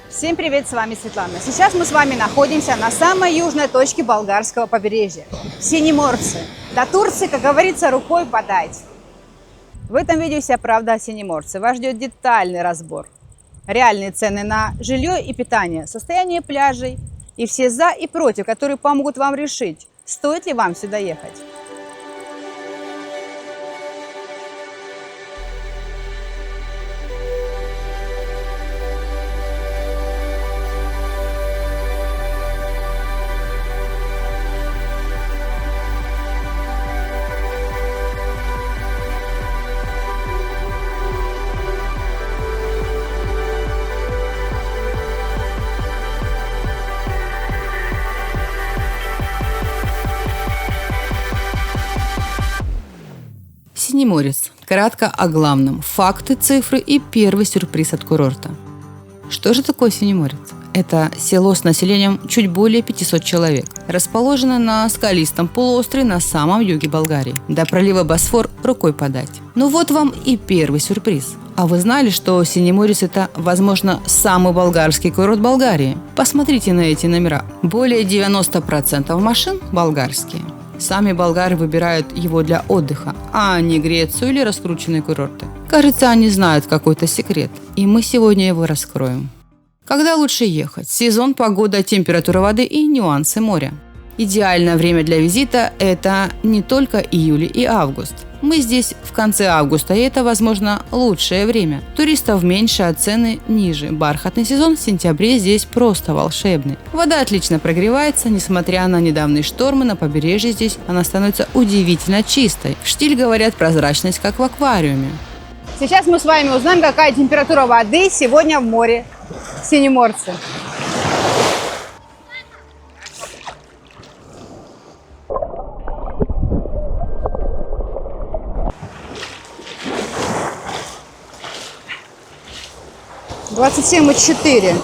Всем привет, с вами Светлана. Сейчас мы с вами находимся на самой южной точке болгарского побережья – Синеморцы. До Турции, как говорится, рукой подать. В этом видео вся правда о Синеморце. Вас ждет детальный разбор. Реальные цены на жилье и питание, состояние пляжей и все за и против, которые помогут вам решить, стоит ли вам сюда ехать. Синеморец. Кратко о главном. Факты, цифры и первый сюрприз от курорта. Что же такое Синеморец? Это село с населением чуть более 500 человек. Расположено на скалистом полуострове на самом юге Болгарии. До пролива Босфор рукой подать. Ну вот вам и первый сюрприз. А вы знали, что Синеморец – это, возможно, самый болгарский курорт Болгарии? Посмотрите на эти номера. Более 90% машин болгарские. Сами болгары выбирают его для отдыха, а не Грецию или раскрученные курорты. Кажется, они знают какой-то секрет, и мы сегодня его раскроем. Когда лучше ехать? Сезон, погода, температура воды и нюансы моря. Идеальное время для визита – это не только июль и август. Мы здесь в конце августа, и это, возможно, лучшее время. Туристов меньше, а цены ниже. Бархатный сезон в сентябре здесь просто волшебный. Вода отлично прогревается, несмотря на недавние штормы, на побережье здесь она становится удивительно чистой. В штиль говорят прозрачность, как в аквариуме. Сейчас мы с вами узнаем, какая температура воды сегодня в море Синеморцы. — 27,4.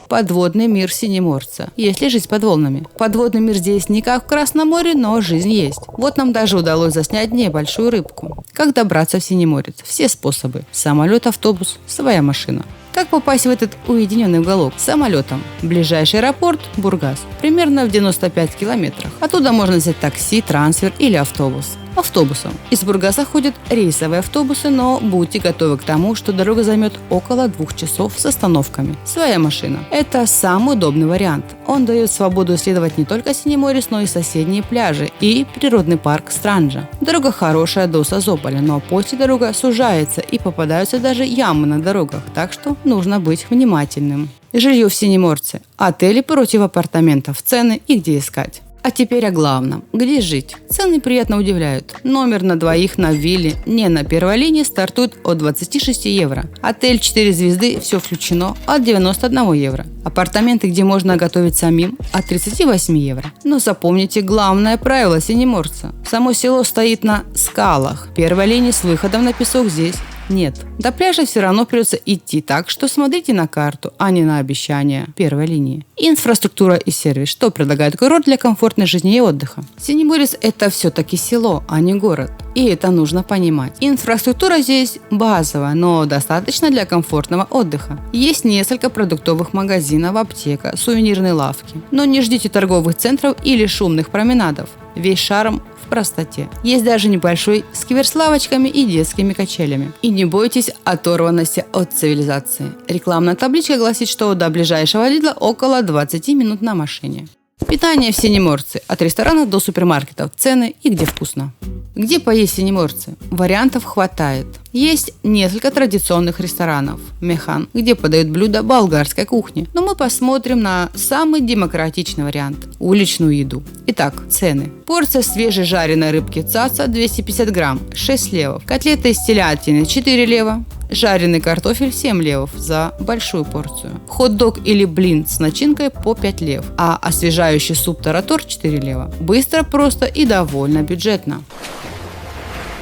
Подводный мир Синеморца. Если жить под волнами. Подводный мир здесь не как в Красном море, но жизнь есть. Вот нам даже удалось заснять небольшую рыбку. Как добраться в Синеморец? Все способы. Самолет, автобус, своя машина. Как попасть в этот уединенный уголок? Самолетом. Ближайший аэропорт – Бургас. Примерно в 95 километрах. Оттуда можно взять такси, трансфер или автобус. Автобусом. Из Бургаса ходят рейсовые автобусы, но будьте готовы к тому, что дорога займет около 2 часов с остановками. Своя машина. Это самый удобный вариант. Он дает свободу исследовать не только Синеморец, но и соседние пляжи и природный парк Странджа. Дорога хорошая до Созополя, но после дорога сужается и попадаются даже ямы на дорогах, так что нужно быть внимательным. Жилье в Синеморце. Отели против апартаментов, цены и где искать. А теперь о главном. Где жить? Цены приятно удивляют. Номер на двоих на вилле не на первой линии стартует от 26 евро. Отель 4 звезды, все включено, от 91 евро. Апартаменты, где можно готовить самим, от 38 евро. Но запомните главное правило Синеморца. Само село стоит на скалах. Первой линии с выходом на песок здесь нет. До пляжа все равно придется идти, так что смотрите на карту, а не на обещания первой линии. Инфраструктура и сервис. Что предлагает курорт для комфортной жизни и отдыха? Синеморец – это все-таки село, а не город. И это нужно понимать. Инфраструктура здесь базовая, но достаточно для комфортного отдыха. Есть несколько продуктовых магазинов, аптека, сувенирные лавки. Но не ждите торговых центров или шумных променадов. Весь шарм в простоте. Есть даже небольшой сквер с лавочками и детскими качелями. И не бойтесь оторванности от цивилизации. Рекламная табличка гласит, что до ближайшего Лидла около 20 минут на машине. Питание в Синеморце. От ресторанов до супермаркетов. Цены и где вкусно. Где поесть в Синеморце? Вариантов хватает. Есть несколько традиционных ресторанов. Механ, где подают блюда болгарской кухни. Но мы посмотрим на самый демократичный вариант – уличную еду. Итак, цены. Порция свежей жареной рыбки цаца 250 грамм – 6 левов. Котлеты из телятины – 4 лева. Жареный картофель 7 левов за большую порцию. Хот-дог или блин с начинкой по 5 лев. А освежающий суп таратор 4 лева. Быстро, просто и довольно бюджетно.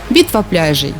Битва пляжей.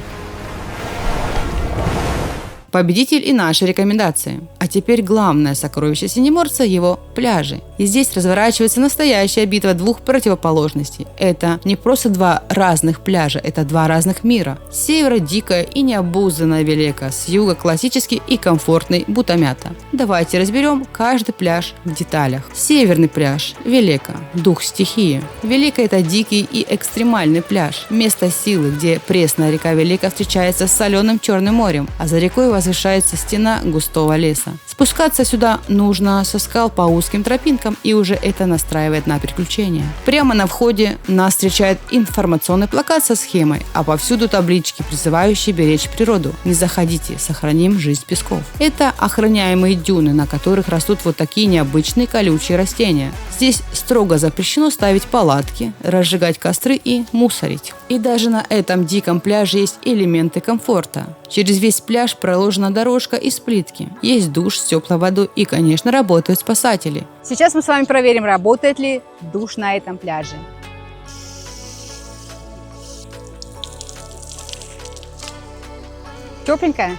Победитель и наши рекомендации. А теперь главное сокровище Синеморца – его пляжи. И здесь разворачивается настоящая битва двух противоположностей. Это не просто два разных пляжа, это два разных мира. С севера дикая и необузданная Велека, с юга классический и комфортный Бутамята. Давайте разберем каждый пляж в деталях. Северный пляж – Велека, дух стихии. Велека – это дикий и экстремальный пляж, место силы, где пресная река Велека встречается с соленым Черным морем, а за рекой возвышается стена густого леса. Спускаться сюда нужно со скал по узким тропинкам, и уже это настраивает на приключения. Прямо на входе нас встречает информационный плакат со схемой, а повсюду таблички, призывающие беречь природу. Не заходите, сохраним жизнь песков. Это охраняемые дюны, на которых растут вот такие необычные колючие растения. Здесь строго запрещено ставить палатки, разжигать костры и мусорить. И даже на этом диком пляже есть элементы комфорта. Через весь пляж проложена дорожка из плитки. Есть душ с теплой водой и, конечно, работают спасатели. Сейчас мы с вами проверим, работает ли душ на этом пляже. Тепленькая?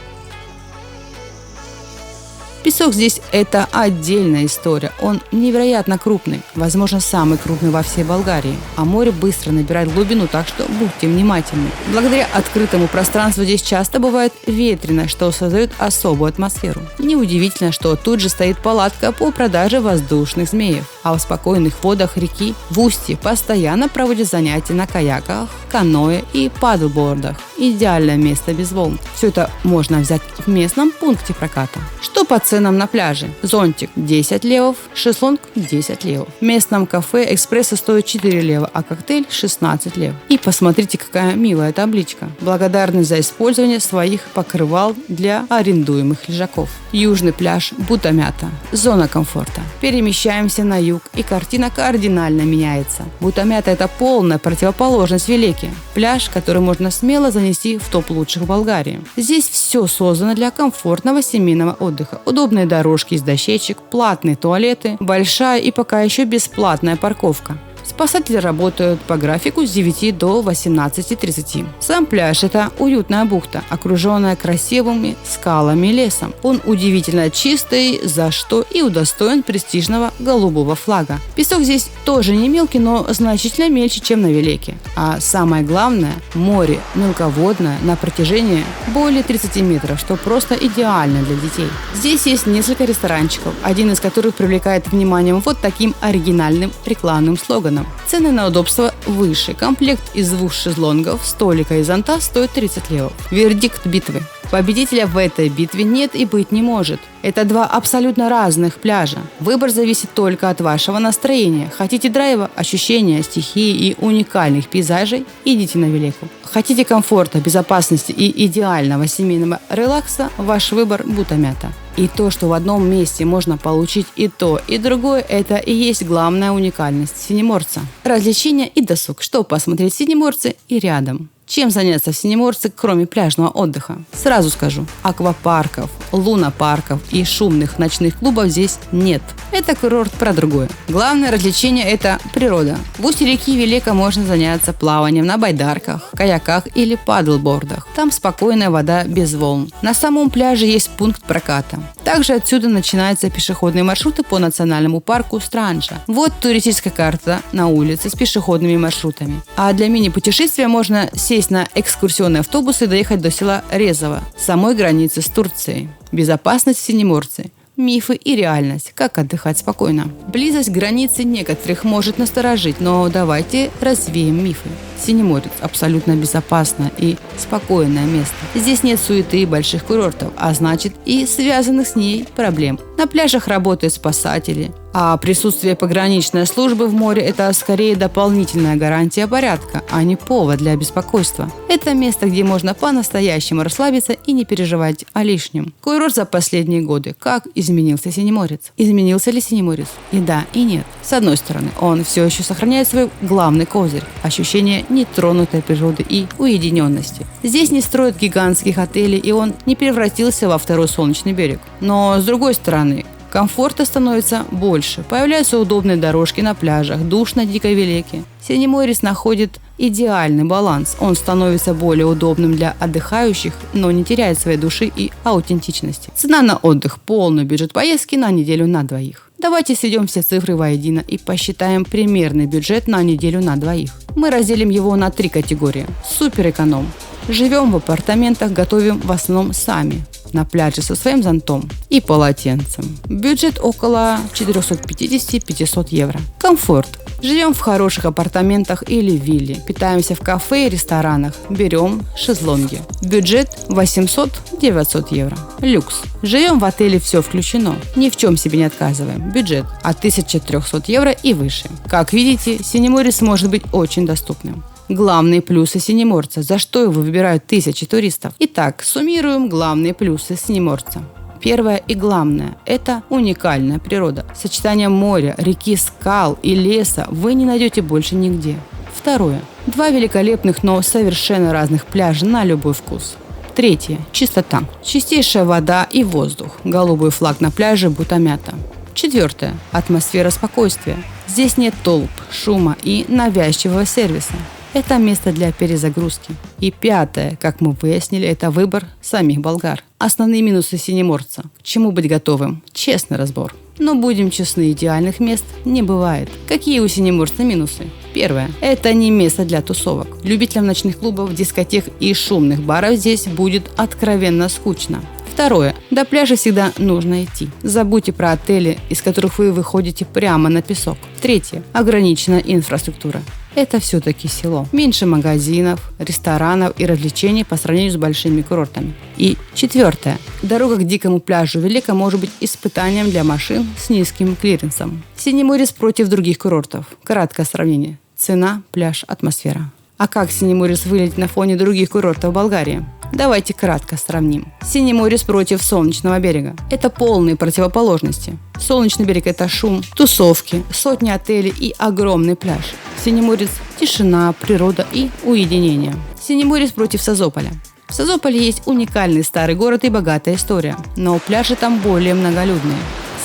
Песок здесь – это отдельная история. Он невероятно крупный, возможно, самый крупный во всей Болгарии. А море быстро набирает глубину, так что будьте внимательны. Благодаря открытому пространству здесь часто бывает ветрено, что создает особую атмосферу. Неудивительно, что тут же стоит палатка по продаже воздушных змеев. А в спокойных водах реки в устье постоянно проводят занятия на каяках, каноэ и падлбордах. Идеальное место без волн. Все это можно взять в местном пункте проката. Что по ценам на пляже? Зонтик 10 левов, шезлонг 10 левов. В местном кафе экспресса стоит 4 лева, а коктейль 16 лев. И посмотрите, какая милая табличка. Благодарность за использование своих покрывал для арендуемых лежаков. Южный пляж Бутамята. Зона комфорта. Перемещаемся на юг, и картина кардинально меняется. Бутамята – это полная противоположность Велеке. Пляж, который можно смело занести в топ лучших в Болгарии. Здесь все создано для комфортного семейного отдыха. Удобные дорожки из дощечек, платные туалеты, большая и пока еще бесплатная парковка. Спасатели работают по графику с 9 до 18:30. Сам пляж – это уютная бухта, окруженная красивыми скалами и лесом. Он удивительно чистый, за что и удостоен престижного голубого флага. Песок здесь тоже не мелкий, но значительно мельче, чем на Велеке. А самое главное – море мелководное на протяжении более 30 метров, что просто идеально для детей. Здесь есть несколько ресторанчиков, один из которых привлекает внимание вот таким оригинальным рекламным слоганом. Цены на удобство выше. Комплект из 2 шезлонгов, столика и зонта стоит 30 левов. Вердикт битвы. Победителя в этой битве нет и быть не может. Это два абсолютно разных пляжа. Выбор зависит только от вашего настроения. Хотите драйва, ощущения, стихии и уникальных пейзажей – идите на Велеку. Хотите комфорта, безопасности и идеального семейного релакса – ваш выбор Бутамята. И то, что в одном месте можно получить и то, и другое, это и есть главная уникальность Синеморца. Развлечения и досуг. Что посмотреть в Синеморце и рядом. Чем заняться в Синеморце, кроме пляжного отдыха? Сразу скажу, аквапарков, лунопарков и шумных ночных клубов здесь нет. Это курорт про другое. Главное развлечение – это природа. В устье реки Велека можно заняться плаванием на байдарках, каяках или падлбордах. Там спокойная вода без волн. На самом пляже есть пункт проката. Также отсюда начинаются пешеходные маршруты по национальному парку Странджа. Вот туристическая карта на улице с пешеходными маршрутами. А для мини-путешествия можно сесть на экскурсионный автобус и доехать до села Резово, самой границы с Турцией. Безопасность в Синеморце. Мифы и реальность. Как отдыхать спокойно. Близость границы некоторых может насторожить, но давайте развеем мифы. Синеморец абсолютно безопасное и спокойное место. Здесь нет суеты и больших курортов, а значит и связанных с ней проблем. На пляжах работают спасатели, а присутствие пограничной службы в море – это скорее дополнительная гарантия порядка, а не повод для беспокойства. Это место, где можно по-настоящему расслабиться и не переживать о лишнем. Курорт за последние годы. Как изменился Синеморец? Изменился ли Синеморец? И да, и нет. С одной стороны, он все еще сохраняет свой главный козырь – ощущение нетронутой природы и уединенности. Здесь не строят гигантских отелей, и он не превратился во второй солнечный берег. Но с другой стороны, комфорта становится больше. Появляются удобные дорожки на пляжах, душ на Дикой Велеке. Синеморец находит идеальный баланс. Он становится более удобным для отдыхающих, но не теряет своей души и аутентичности. Цена на отдых, полный бюджет поездки на неделю на двоих. Давайте сведем все цифры воедино и посчитаем примерный бюджет на неделю на двоих. Мы разделим его на 3 категории. Суперэконом. Живем в апартаментах, готовим в основном сами. На пляже со своим зонтом и полотенцем. Бюджет около 450-500 евро. Комфорт. Живем в хороших апартаментах или вилле. Питаемся в кафе и ресторанах. Берем шезлонги. Бюджет 800-900 евро. Люкс. Живем в отеле, все включено. Ни в чем себе не отказываем. Бюджет от 1300 евро и выше. Как видите, Синеморец может быть очень доступным. Главные плюсы Синеморца, за что его выбирают тысячи туристов. Итак, суммируем главные плюсы Синеморца. Первое и главное – это уникальная природа. Сочетание моря, реки, скал и леса вы не найдете больше нигде. Второе – 2 великолепных, но совершенно разных пляжа на любой вкус. Третье – чистота. Чистейшая вода и воздух. Голубой флаг на пляже Бутамята. Четвертое – атмосфера спокойствия. Здесь нет толп, шума и навязчивого сервиса. Это место для перезагрузки. И пятое, как мы выяснили, это выбор самих болгар. Основные минусы Синеморца. К чему быть готовым? Честный разбор. Но будем честны, идеальных мест не бывает. Какие у Синеморца минусы? Первое. Это не место для тусовок. Любителям ночных клубов, дискотек и шумных баров здесь будет откровенно скучно. Второе. До пляжа всегда нужно идти. Забудьте про отели, из которых вы выходите прямо на песок. Третье. Ограниченная инфраструктура. Это все-таки село. Меньше магазинов, ресторанов и развлечений по сравнению с большими курортами. И четвертое. Дорога к дикому пляжу Велика может быть испытанием для машин с низким клиренсом. Синеморец против других курортов. Краткое сравнение. Цена, пляж, атмосфера. А как Синеморец выглядит на фоне других курортов Болгарии? Давайте кратко сравним. Синеморец против Солнечного берега. Это полные противоположности. Солнечный берег – это шум, тусовки, сотни отелей и огромный пляж. Синеморец – тишина, природа и уединение. Синеморец против Созополя. В Созополе есть уникальный старый город и богатая история, но пляжи там более многолюдные.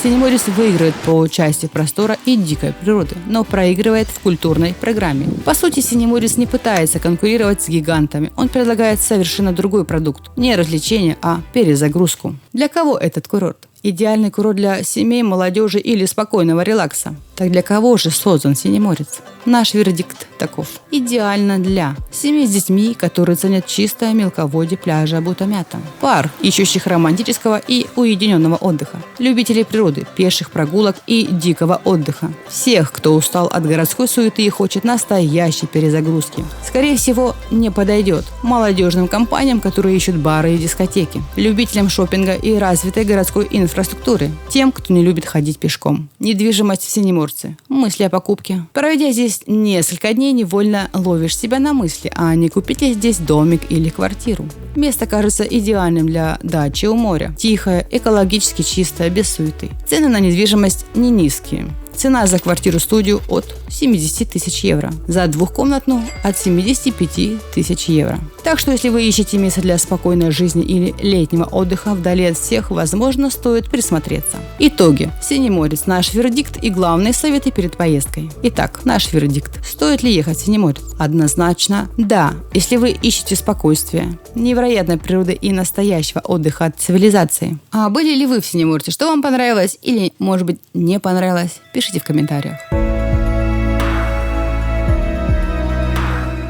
Синеморец выигрывает по части простора и дикой природы, но проигрывает в культурной программе. По сути, Синеморец не пытается конкурировать с гигантами. Он предлагает совершенно другой продукт. Не развлечение, а перезагрузку. Для кого этот курорт? Идеальный курорт для семей, молодежи или спокойного релакса. Так для кого же создан Синеморец? Наш вердикт таков. Идеально для семей с детьми, которые ценят чистое мелководье пляжа Бутамята. Пар, ищущих романтического и уединенного отдыха. Любителей природы, пеших прогулок и дикого отдыха. Всех, кто устал от городской суеты и хочет настоящей перезагрузки. Скорее всего, не подойдет молодежным компаниям, которые ищут бары и дискотеки. Любителям шопинга и развитой городской инфраструктуры. Тем, кто не любит ходить пешком. Недвижимость в Синеморце. Мысли о покупке. Проведя здесь несколько дней, невольно ловишь себя на мысли, а не купить ли здесь домик или квартиру. Место кажется идеальным для дачи у моря. Тихое, экологически чистое, без суеты. Цены на недвижимость не низкие. Цена за квартиру-студию от 70 тысяч евро. За двухкомнатную от 75 тысяч евро. Так что, если вы ищете место для спокойной жизни или летнего отдыха вдали от всех, возможно, стоит присмотреться. Итоги. Синеморец. Наш вердикт и главные советы перед поездкой. Итак, наш вердикт. Стоит ли ехать в Синеморец? Однозначно да. Если вы ищете спокойствия, невероятной природы и настоящего отдыха от цивилизации. А были ли вы в Синеморце? Что вам понравилось или, может быть, не понравилось? Пишите в комментариях.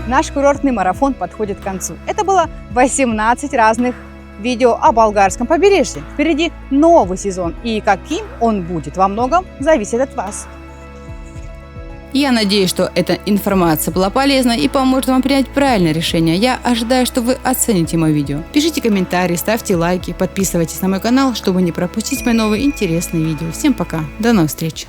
Наш курортный марафон подходит к концу. Это было 18 разных видео о болгарском побережье. Впереди новый сезон, и каким он будет, во многом зависит от вас. Я надеюсь, что эта информация была полезна и поможет вам принять правильное решение. Я ожидаю, что вы оцените мое видео. Пишите комментарии, ставьте лайки, подписывайтесь на мой канал, чтобы не пропустить мои новые интересные видео. Всем пока, до новых встреч!